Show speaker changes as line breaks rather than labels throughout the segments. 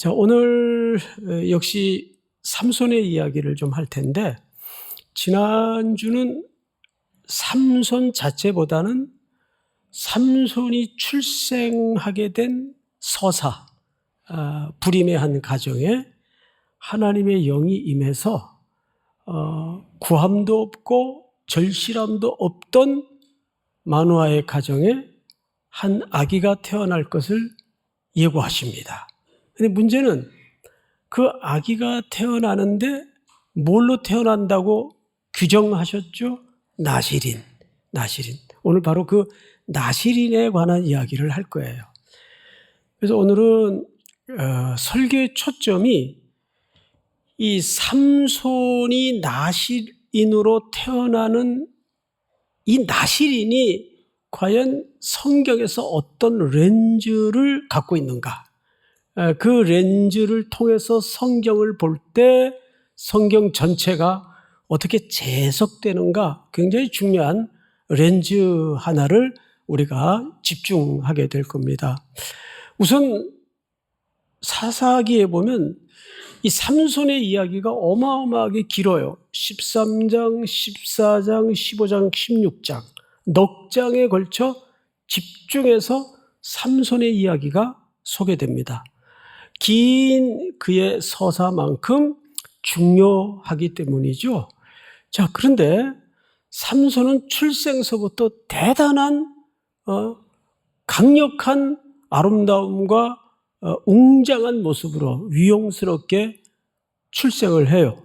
자, 오늘 역시 삼손의 이야기를 좀 할 텐데, 지난주는 삼손 자체보다는 삼손이 출생하게 된 서사, 불임의 한 가정에 하나님의 영이 임해서 구함도 없고 절실함도 없던 마누아의 가정에 한 아기가 태어날 것을 예고하십니다. 근데 문제는 그 아기가 태어나는데 뭘로 태어난다고 규정하셨죠? 나실인. 오늘 바로 그 나실인에 관한 이야기를 할 거예요. 그래서 오늘은 설교의 초점이 이 삼손이 나실인으로 태어나는 이 나실인이 과연 성경에서 어떤 렌즈를 갖고 있는가? 그 렌즈를 통해서 성경을 볼 때 성경 전체가 어떻게 재해석되는가, 굉장히 중요한 렌즈 하나를 우리가 집중하게 될 겁니다. 우선 사사기에 보면 이 삼손의 이야기가 어마어마하게 길어요. 13장, 14장, 15장, 16장 넉 장에 걸쳐 집중해서 삼손의 이야기가 소개됩니다. 긴 그의 서사만큼 중요하기 때문이죠. 자, 그런데 삼손은 출생서부터 대단한 강력한 아름다움과 웅장한 모습으로 위용스럽게 출생을 해요.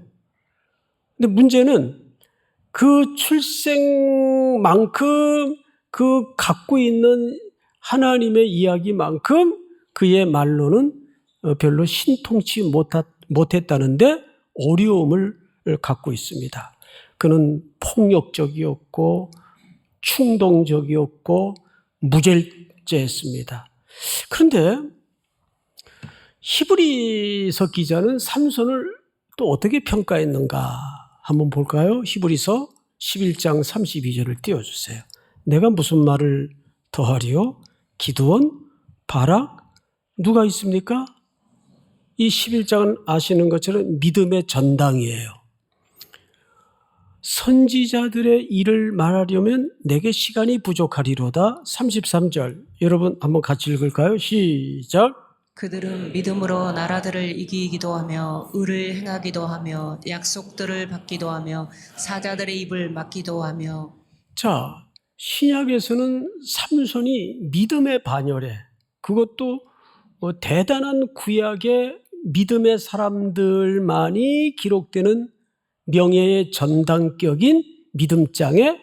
근데 문제는 그 출생만큼 그 갖고 있는 하나님의 이야기만큼 그의 말로는 별로 신통치 못했다는데 어려움을 갖고 있습니다. 그는 폭력적이었고 충동적이었고 무절제했습니다. 그런데 히브리서 기자는 삼손을 또 어떻게 평가했는가 한번 볼까요? 히브리서 11장 32절을 띄워주세요. 내가 무슨 말을 더하리요? 기드온, 바락, 누가 있습니까? 이 11장은 아시는 것처럼 믿음의 전당이에요. 선지자들의 일을 말하려면 내게 시간이 부족하리로다. 33절 여러분 한번 같이 읽을까요? 시작.
그들은 믿음으로 나라들을 이기기도 하며 의를 행하기도 하며 약속들을 받기도 하며 사자들의 입을 막기도 하며. 자,
신약에서는 삼손이 믿음의 반열에, 그것도 대단한 구약의 믿음의 사람들만이 기록되는 명예의 전당격인 믿음장에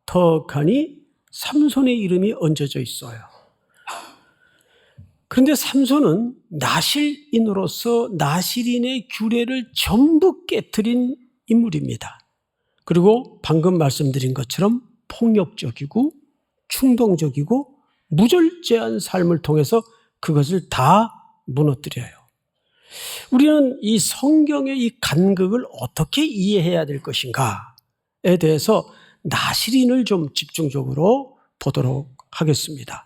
턱하니 삼손의 이름이 얹어져 있어요. 그런데 삼손은 나실인으로서 나실인의 규례를 전부 깨트린 인물입니다. 그리고 방금 말씀드린 것처럼 폭력적이고 충동적이고 무절제한 삶을 통해서 그것을 다 무너뜨려요. 우리는 이 성경의 이 간극을 어떻게 이해해야 될 것인가에 대해서 나실인을 좀 집중적으로 보도록 하겠습니다.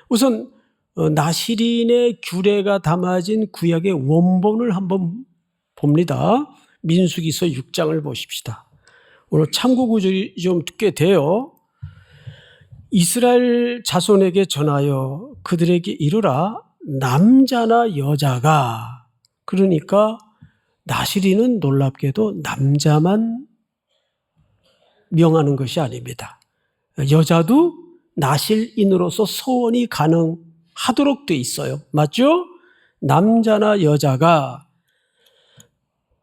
우선 나실인의 규례가 담아진 구약의 원본을 한번 봅니다. 민수기서 6장을 보십시다. 오늘 참고 구절이 좀 꽤 돼요. 이스라엘 자손에게 전하여 그들에게 이르라. 남자나 여자가, 그러니까 나실인은 놀랍게도 남자만 명하는 것이 아닙니다. 여자도 나실인으로서 소원이 가능하도록 돼 있어요. 맞죠? 남자나 여자가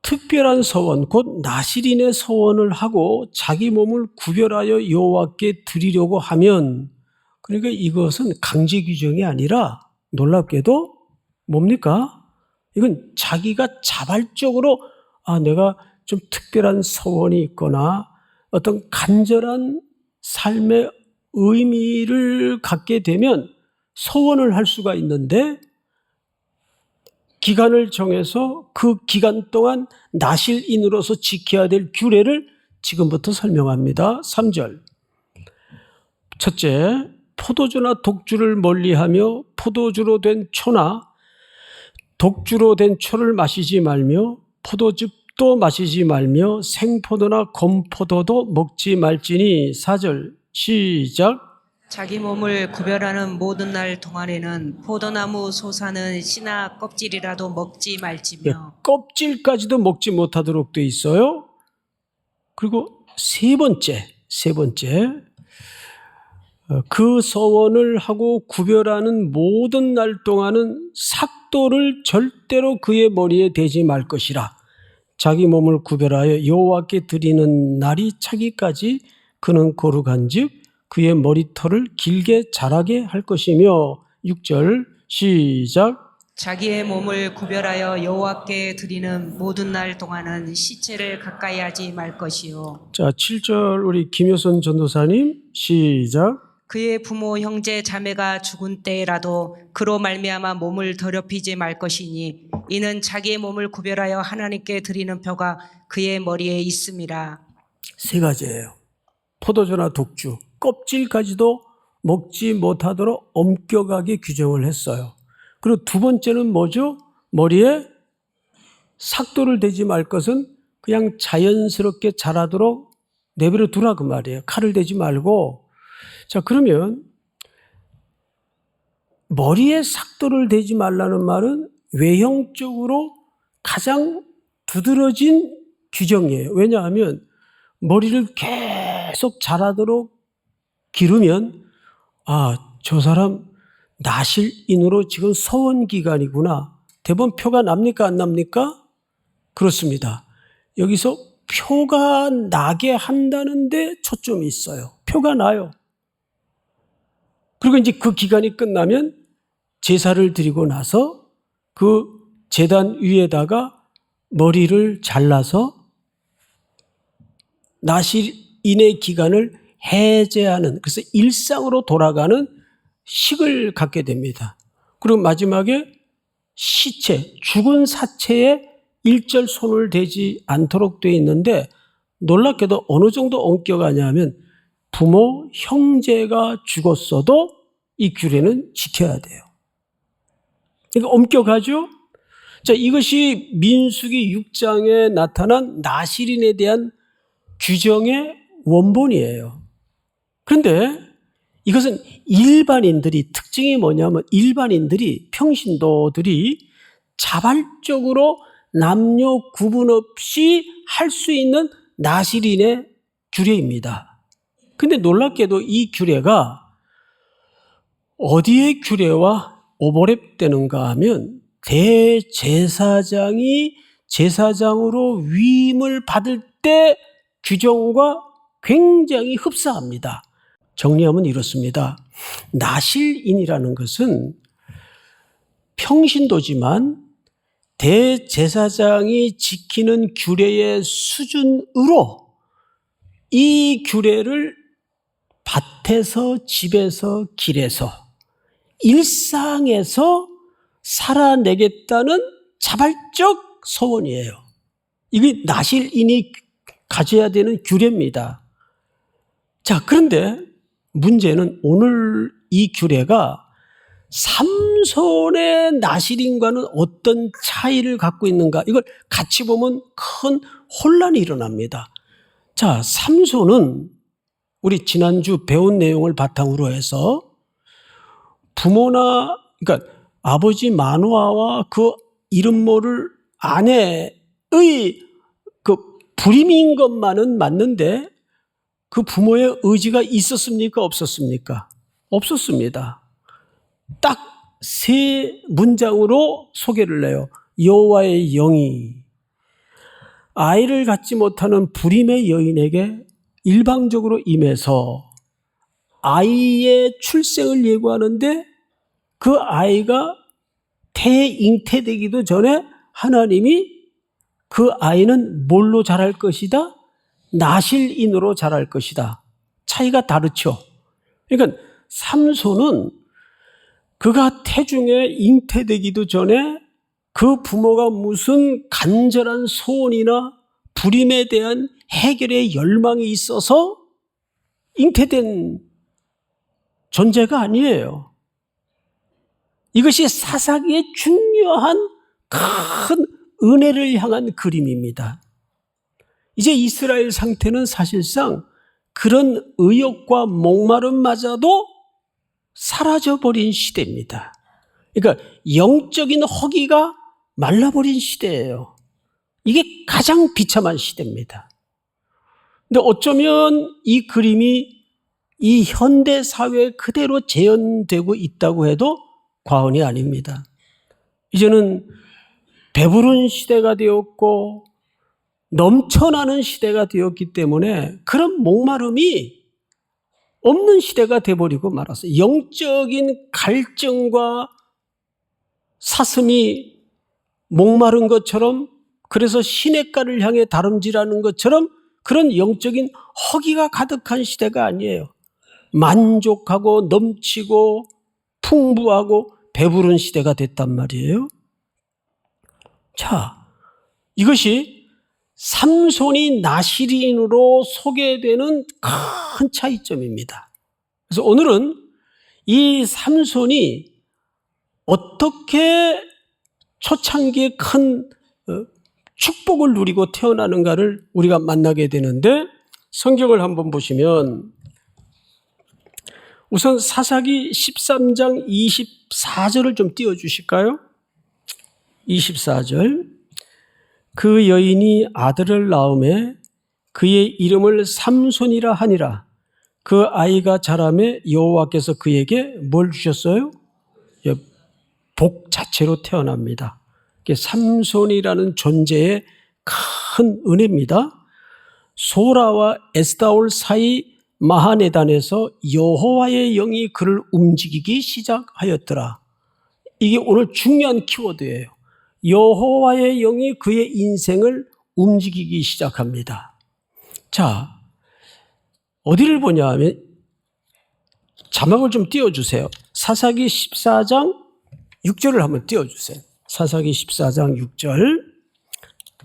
특별한 서원, 곧 나실인의 서원을 하고 자기 몸을 구별하여 여호와께 드리려고 하면, 그러니까 이것은 강제 규정이 아니라 놀랍게도 뭡니까? 이건 자기가 자발적으로 내가 좀 특별한 서원이 있거나 어떤 간절한 삶의 의미를 갖게 되면 서원을 할 수가 있는데, 기간을 정해서 그 기간 동안 나실인으로서 지켜야 될 규례를 지금부터 설명합니다. 3절. 첫째, 포도주나 독주를 멀리하며 포도주로 된 초나 독주로 된 초를 마시지 말며 포도즙도 마시지 말며 생포도나 건포도도 먹지 말지니 4절 시작.
자기 몸을 구별하는 모든 날 동안에는 포도나무 솟아는 씨나 껍질이라도 먹지 말지며
껍질까지도 먹지 못하도록 돼 있어요. 그리고 세 번째 그 서원을 하고 구별하는 모든 날 동안은 삭도를 절대로 그의 머리에 대지 말 것이라. 자기 몸을 구별하여 여호와께 드리는 날이 차기까지 그는 거룩한즉 그의 머리털을 길게 자라게 할 것이며 6절 시작.
자기의 몸을 구별하여 여호와께 드리는 모든 날 동안은 시체를 가까이 하지 말 것이요.
자, 7절 우리 김효선 전도사님 시작.
그의 부모 형제 자매가 죽은 때라도 그로 말미암아 몸을 더럽히지 말 것이니 이는 자기의 몸을 구별하여 하나님께 드리는 표가 그의 머리에 있음이라.
세 가지예요. 포도주나 독주, 껍질까지도 먹지 못하도록 엄격하게 규정을 했어요. 그리고 두 번째는 뭐죠? 머리에 삭도를 대지 말 것은 그냥 자연스럽게 자라도록 내버려 두라 그 말이에요. 칼을 대지 말고. 자, 그러면 머리에 삭도를 대지 말라는 말은 외형적으로 가장 두드러진 규정이에요. 왜냐하면 머리를 계속 자라도록 기르면 저 사람 나실인으로 지금 서원 기간이구나. 대법원 표가 납니까 안 납니까? 그렇습니다. 여기서 표가 나게 한다는데 초점이 있어요. 표가 나요. 그리고 이제 그 기간이 끝나면 제사를 드리고 나서 그 제단 위에다가 머리를 잘라서 나실인의 기간을 해제하는, 그래서 일상으로 돌아가는 식을 갖게 됩니다. 그리고 마지막에 시체, 죽은 사체에 일절 손을 대지 않도록 되어 있는데 놀랍게도 어느 정도 엄격하냐면 부모, 형제가 죽었어도 이 규례는 지켜야 돼요. 그러니까 엄격하죠? 자, 이것이 민수기 6장에 나타난 나실인에 대한 규정의 원본이에요. 그런데 이것은 일반인들이, 특징이 뭐냐면 일반인들이, 평신도들이 자발적으로 남녀 구분 없이 할 수 있는 나실인의 규례입니다. 근데 놀랍게도 이 규례가 어디에 규례와 오버랩되는가 하면 대제사장이 제사장으로 위임을 받을 때 규정과 굉장히 흡사합니다. 정리하면 이렇습니다. 나실인이라는 것은 평신도지만 대제사장이 지키는 규례의 수준으로 이 규례를 밭에서, 집에서, 길에서, 일상에서 살아내겠다는 자발적 서원이에요. 이게 나실인이 가져야 되는 규례입니다. 자, 그런데 문제는 오늘 이 규례가 삼손의 나실인과는 어떤 차이를 갖고 있는가? 이걸 같이 보면 큰 혼란이 일어납니다. 자, 삼손은 우리 지난주 배운 내용을 바탕으로 해서 부모나, 그러니까 아버지 마노아와 그 이름 모를 아내의 그 불임인 것만은 맞는데 그 부모의 의지가 있었습니까? 없었습니까? 없었습니다. 딱 세 문장으로 소개를 해요. 여호와의 영이 아이를 갖지 못하는 불임의 여인에게 일방적으로 임해서 아이의 출생을 예고하는데 그 아이가 잉태되기도 전에 하나님이 그 아이는 뭘로 자랄 것이다? 나실인으로 자랄 것이다. 차이가 다르죠. 그러니까 삼손은 그가 태중에 잉태되기도 전에 그 부모가 무슨 간절한 소원이나 불임에 대한 해결의 열망이 있어서 잉태된 존재가 아니에요. 이것이 사사기의 중요한 큰 은혜를 향한 그림입니다. 이제 이스라엘 상태는 사실상 그런 의욕과 목마름마저도 사라져버린 시대입니다. 그러니까 영적인 허기가 말라버린 시대예요. 이게 가장 비참한 시대입니다. 근데 어쩌면 이 그림이 이 현대 사회에 그대로 재현되고 있다고 해도 과언이 아닙니다. 이제는 배부른 시대가 되었고 넘쳐나는 시대가 되었기 때문에 그런 목마름이 없는 시대가 돼버리고 말았어요. 영적인 갈증과 사슴이 목마른 것처럼, 그래서 시냇가를 향해 다름질하는 것처럼 그런 영적인 허기가 가득한 시대가 아니에요. 만족하고 넘치고 풍부하고 배부른 시대가 됐단 말이에요. 자, 이것이 삼손이 나시린으로 소개되는 큰 차이점입니다. 그래서 오늘은 이 삼손이 어떻게 초창기에 큰 축복을 누리고 태어나는가를 우리가 만나게 되는데, 성경을 한번 보시면 우선 사사기 13장 24절을 좀 띄워주실까요? 24절. 그 여인이 아들을 낳음에 그의 이름을 삼손이라 하니라. 그 아이가 자라매 여호와께서 그에게 뭘 주셨어요? 복 자체로 태어납니다. 삼손이라는 존재의 큰 은혜입니다. 소라와 에스다올 사이 마하네단에서 여호와의 영이 그를 움직이기 시작하였더라. 이게 오늘 중요한 키워드예요. 여호와의 영이 그의 인생을 움직이기 시작합니다. 자, 어디를 보냐 하면 자막을 좀 띄워주세요. 사사기 14장 6절을 한번 띄워주세요. 사사기 14장 6절.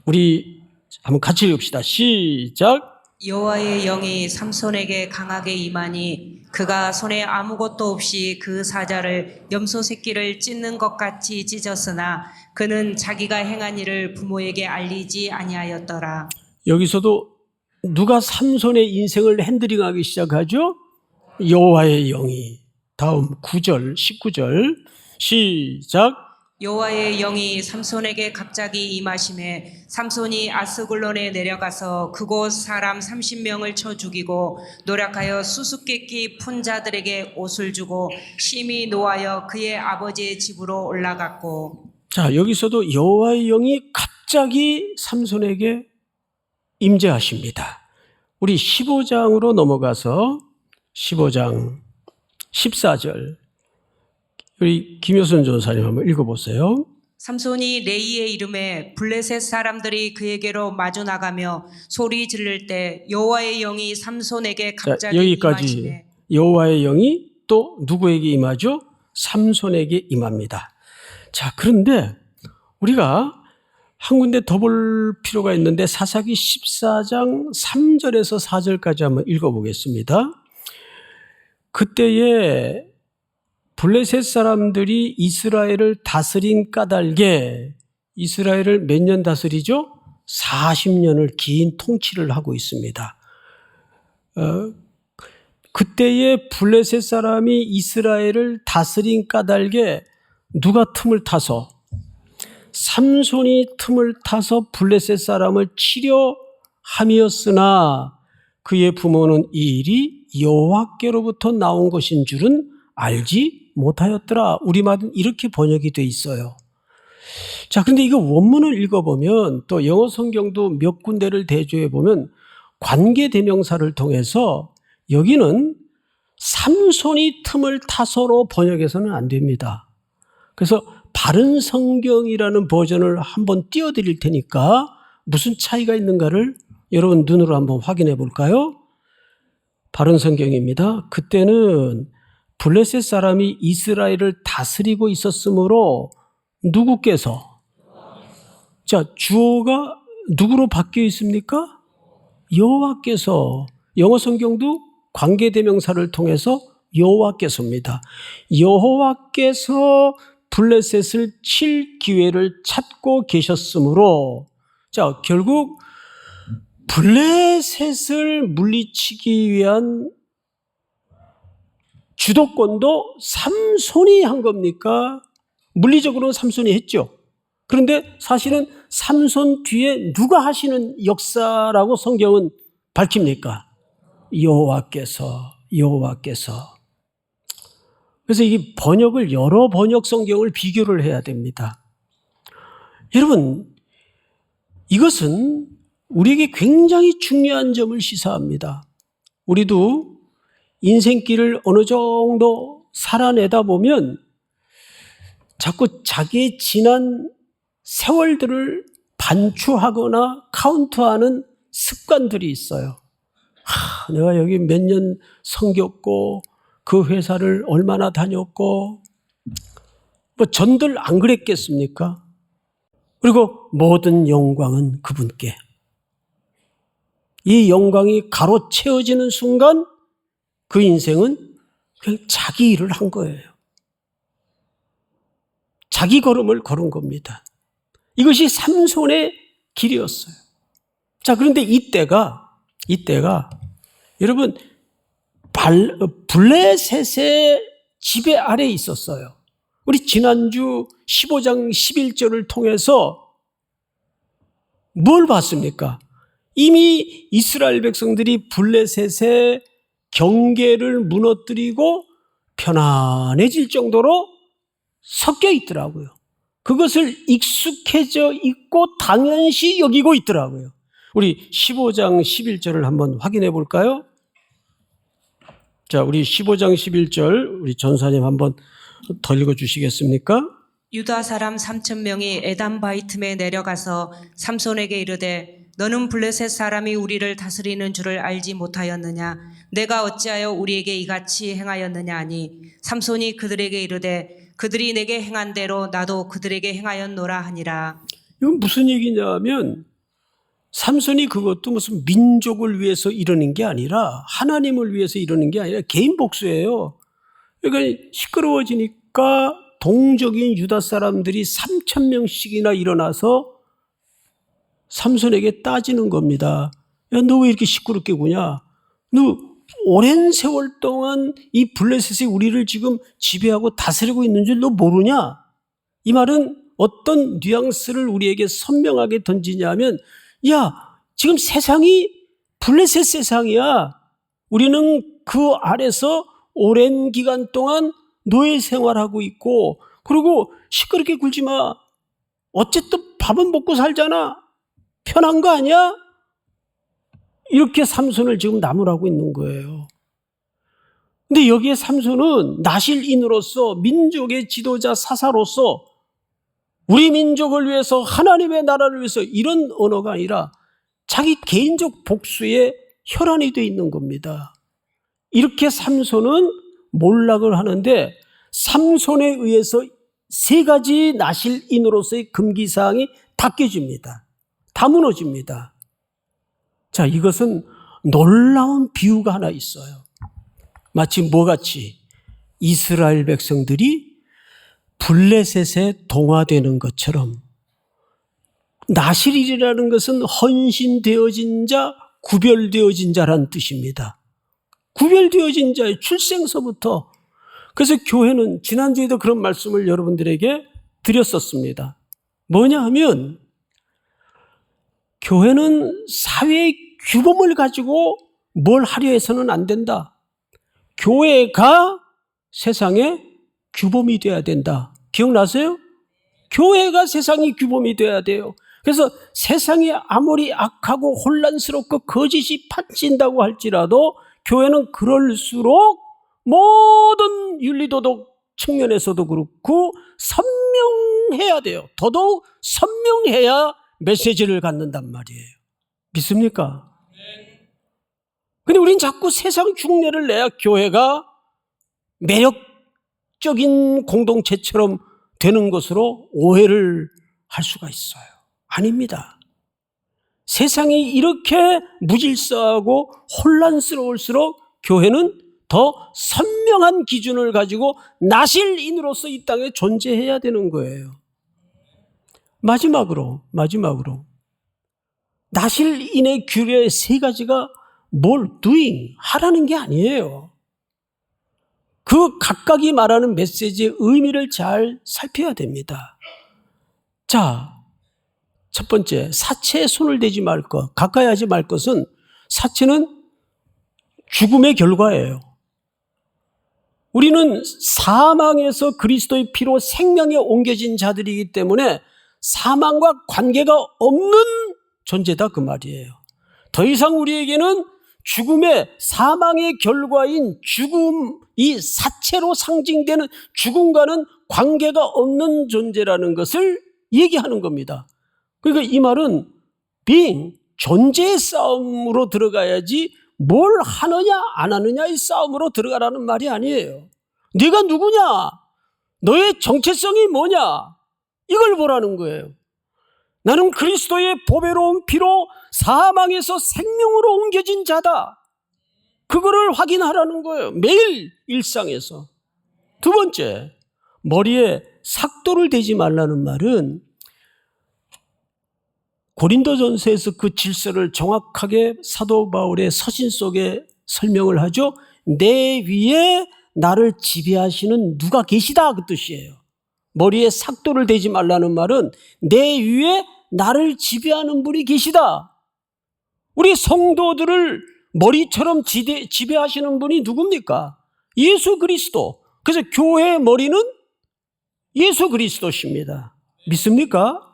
우리 한번 같이 읽읍시다. 시작.
여호와의 영이 삼손에게 강하게 임하니 그가 손에 아무것도 없이 그 사자를 염소 새끼를 찢는 것 같이 찢었으나 그는 자기가 행한 일을 부모에게 알리지 아니하였더라.
여기서도 누가 삼손의 인생을 핸들링하기 시작하죠? 여호와의 영이. 다음 9절, 19절 시작.
여호와의 영이 삼손에게 갑자기 임하심에 삼손이 아스글론에 내려가서 그곳 사람 30명을 쳐 죽이고 노력하여 수수께끼 푼 자들에게 옷을 주고 심히 노하여 그의 아버지의 집으로 올라갔고. 자,
여기서도 여호와의 영이 갑자기 삼손에게 임재하십니다. 우리 15장으로 넘어가서 15장 14절 우리 김효선 전사님 한번 읽어보세요.
삼손이 레이의 이름에 블레셋 사람들이 그에게로 마주 나가며 소리 지를 때 여호와의 영이 삼손에게 갑자기
여기까지
임하시네.
여호와의 영이 또 누구에게 임하죠? 삼손에게 임합니다. 자, 그런데 우리가 한 군데 더 볼 필요가 있는데 사사기 14장 3절에서 4절까지 한번 읽어보겠습니다. 그때에 블레셋 사람들이 이스라엘을 다스린 까닭에, 이스라엘을 몇 년 다스리죠? 40년을 긴 통치를 하고 있습니다. 그때에 블레셋 사람이 이스라엘을 다스린 까닭에 누가 틈을 타서, 삼손이 틈을 타서 블레셋 사람을 치려함이었으나 그의 부모는 이 일이 여호와께로부터 나온 것인 줄은 알지 못하였더라. 우리말은 이렇게 번역이 돼 있어요. 자, 그런데 이거 원문을 읽어보면, 또 영어 성경도 몇 군데를 대조해 보면 관계 대명사를 통해서 여기는 삼손이 틈을 타서로 번역해서는 안 됩니다. 그래서 바른 성경이라는 버전을 한번 띄워드릴 테니까 무슨 차이가 있는가를 여러분 눈으로 한번 확인해 볼까요? 바른 성경입니다. 그때는 블레셋 사람이 이스라엘을 다스리고 있었으므로 누구께서, 자, 주어가 누구로 바뀌어 있습니까? 여호와께서. 영어 성경도 관계대명사를 통해서 여호와께서입니다. 여호와께서 블레셋을 칠 기회를 찾고 계셨으므로, 자, 결국 블레셋을 물리치기 위한 주도권도 삼손이 한 겁니까? 물리적으로는 삼손이 했죠. 그런데 사실은 삼손 뒤에 누가 하시는 역사라고 성경은 밝힙니까? 여호와께서. 그래서 이 번역을, 여러 번역 성경을 비교를 해야 됩니다. 여러분, 이것은 우리에게 굉장히 중요한 점을 시사합니다. 우리도 인생길을 어느 정도 살아내다 보면 자꾸 자기의 지난 세월들을 반추하거나 카운트하는 습관들이 있어요. 내가 여기 몇 년 섬겼고 그 회사를 얼마나 다녔고, 뭐 전들 안 그랬겠습니까? 그리고 모든 영광은 그분께. 이 영광이 가로채워지는 순간 그 인생은 그냥 자기 일을 한 거예요. 자기 걸음을 걸은 겁니다. 이것이 삼손의 길이었어요. 자, 그런데 이때가 여러분 블레셋의 지배 아래에 있었어요. 우리 지난주 15장 11절을 통해서 뭘 봤습니까? 이미 이스라엘 백성들이 블레셋의 경계를 무너뜨리고 편안해질 정도로 섞여 있더라고요. 그것을 익숙해져 있고 당연시 여기고 있더라고요. 우리 15장 11절을 한번 확인해 볼까요? 자, 우리 15장 11절 우리 전사님 한번 더 읽어주시겠습니까?
유다 사람 3,000명이 에담 바이틈에 내려가서 삼손에게 이르되 너는 블레셋 사람이 우리를 다스리는 줄을 알지 못하였느냐? 내가 어찌하여 우리에게 이같이 행하였느냐 하니 삼손이 그들에게 이르되 그들이 내게 행한 대로 나도 그들에게 행하였노라 하니라.
이건 무슨 얘기냐 하면 삼손이 그것도 무슨 민족을 위해서 이러는 게 아니라 하나님을 위해서 이러는 게 아니라 개인 복수예요. 그러니까 시끄러워지니까 동족인 유다 사람들이 3,000명씩이나 일어나서 삼손에게 따지는 겁니다. 야, 너 왜 이렇게 시끄럽게 구냐? 너 오랜 세월 동안 이 블레셋이 우리를 지금 지배하고 다스리고 있는 줄 너 모르냐? 이 말은 어떤 뉘앙스를 우리에게 선명하게 던지냐면, 야, 지금 세상이 블레셋 세상이야. 우리는 그 아래서 오랜 기간 동안 노예 생활하고 있고, 그리고 시끄럽게 굴지 마. 어쨌든 밥은 먹고 살잖아. 편한 거 아니야? 이렇게 삼손을 지금 나무라고 있는 거예요. 근데 여기에 삼손은 나실인으로서 민족의 지도자 사사로서 우리 민족을 위해서 하나님의 나라를 위해서 이런 언어가 아니라 자기 개인적 복수에 혈안이 되어 있는 겁니다. 이렇게 삼손은 몰락을 하는데 삼손에 의해서 세 가지 나실인으로서의 금기사항이 다 깨집니다. 다 무너집니다. 자, 이것은 놀라운 비유가 하나 있어요. 마치 뭐같이 이스라엘 백성들이 블레셋에 동화되는 것처럼, 나실이라는 것은 헌신되어진 자, 구별되어진 자란 뜻입니다. 구별되어진 자의 출생서부터. 그래서 교회는 지난주에도 그런 말씀을 여러분들에게 드렸었습니다. 뭐냐 하면 교회는 사회의 규범을 가지고 뭘 하려 해서는 안 된다. 교회가 세상의 규범이 돼야 된다. 기억나세요? 교회가 세상의 규범이 돼야 돼요. 그래서 세상이 아무리 악하고 혼란스럽고 거짓이 판친다고 할지라도 교회는 그럴수록 모든 윤리도덕 측면에서도 그렇고 선명해야 돼요. 더더욱 선명해야 메시지를 갖는단 말이에요. 믿습니까? 근데 우린 자꾸 세상 흉내를 내야 교회가 매력적인 공동체처럼 되는 것으로 오해를 할 수가 있어요. 아닙니다. 세상이 이렇게 무질서하고 혼란스러울수록 교회는 더 선명한 기준을 가지고 나실인으로서 이 땅에 존재해야 되는 거예요. 마지막으로 나실인의 규례 세 가지가 뭘 doing, 하라는 게 아니에요. 그 각각이 말하는 메시지의 의미를 잘 살펴야 됩니다. 자, 첫 번째, 사체에 손을 대지 말 것, 가까이 하지 말 것은, 사체는 죽음의 결과예요. 우리는 사망에서 그리스도의 피로 생명에 옮겨진 자들이기 때문에 사망과 관계가 없는 존재다 그 말이에요. 더 이상 우리에게는 죽음의, 사망의 결과인 죽음, 이 사체로 상징되는 죽음과는 관계가 없는 존재라는 것을 얘기하는 겁니다. 그러니까 이 말은 being, 존재의 싸움으로 들어가야지 뭘 하느냐 안 하느냐의 싸움으로 들어가라는 말이 아니에요. 네가 누구냐? 너의 정체성이 뭐냐? 이걸 보라는 거예요. 나는 그리스도의 보배로운 피로 사망에서 생명으로 옮겨진 자다. 그거를 확인하라는 거예요. 매일 일상에서. 두 번째, 머리에 삭도를 대지 말라는 말은 고린도전서에서 그 질서를 정확하게 사도 바울의 서신 속에 설명을 하죠. 내 위에 나를 지배하시는 누가 계시다 그 뜻이에요. 머리에 삭도를 대지 말라는 말은 내 위에 나를 지배하는 분이 계시다. 우리 성도들을 머리처럼 지배하시는 분이 누굽니까? 예수 그리스도. 그래서 교회의 머리는 예수 그리스도십니다. 믿습니까?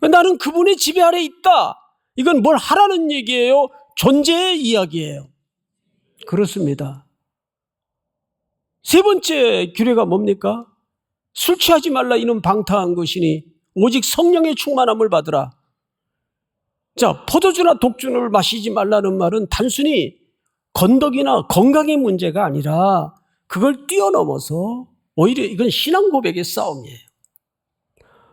나는 그분의 지배 아래 있다. 이건 뭘 하라는 얘기예요? 존재의 이야기예요. 그렇습니다. 세 번째 규례가 뭡니까? 술 취하지 말라 이는 방탕한 것이니 오직 성령의 충만함을 받으라. 자, 포도주나 독주를 마시지 말라는 말은 단순히 건덕이나 건강의 문제가 아니라 그걸 뛰어넘어서 오히려 이건 신앙 고백의 싸움이에요.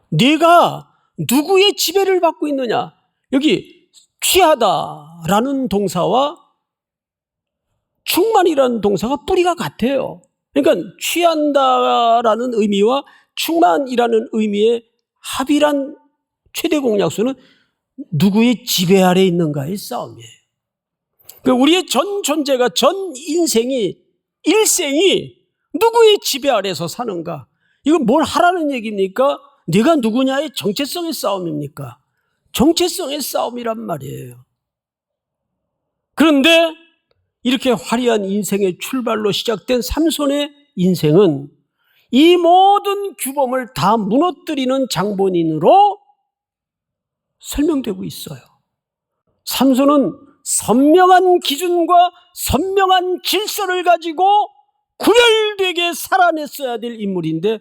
네가 누구의 지배를 받고 있느냐? 여기 취하다라는 동사와 충만이라는 동사가 뿌리가 같아요. 그러니까 취한다라는 의미와 충만이라는 의미의 합일한 최대 공약수는 누구의 지배 아래 있는가의 싸움이에요. 그러니까 우리의 전 존재가, 전 인생이, 일생이 누구의 지배 아래서 사는가? 이건 뭘 하라는 얘기입니까? 네가 누구냐의 정체성의 싸움입니까? 정체성의 싸움이란 말이에요. 그런데 이렇게 화려한 인생의 출발로 시작된 삼손의 인생은 이 모든 규범을 다 무너뜨리는 장본인으로 설명되고 있어요. 삼손은 선명한 기준과 선명한 질서를 가지고 구별되게 살아냈어야 될 인물인데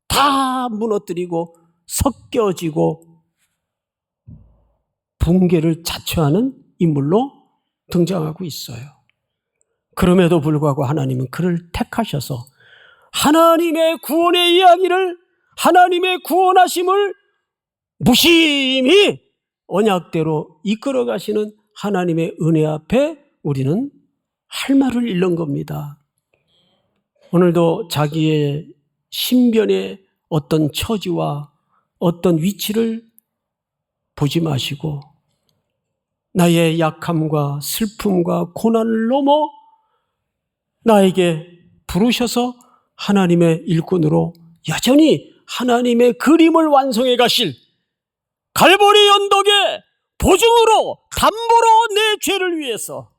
다 무너뜨리고 섞여지고 붕괴를 자초하는 인물로 등장하고 있어요. 그럼에도 불구하고 하나님은 그를 택하셔서 하나님의 구원의 이야기를, 하나님의 구원하심을 무심히 언약대로 이끌어 가시는 하나님의 은혜 앞에 우리는 할 말을 잃는 겁니다. 오늘도 자기의 신변의 어떤 처지와 어떤 위치를 보지 마시고 나의 약함과 슬픔과 고난을 넘어 나에게 부르셔서 하나님의 일꾼으로 여전히 하나님의 그림을 완성해 가실 갈보리 언덕에 보증으로 담보로 내 죄를 위해서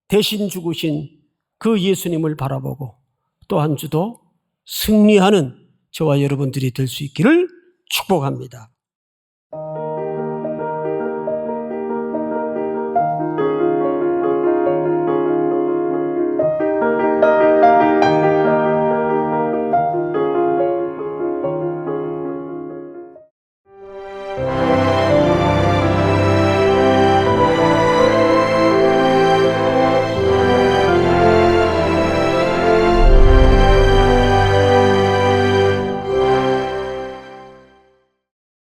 대신 죽으신 그 예수님을 바라보고 또 한 주도 승리하는 저와 여러분들이 될 수 있기를 축복합니다.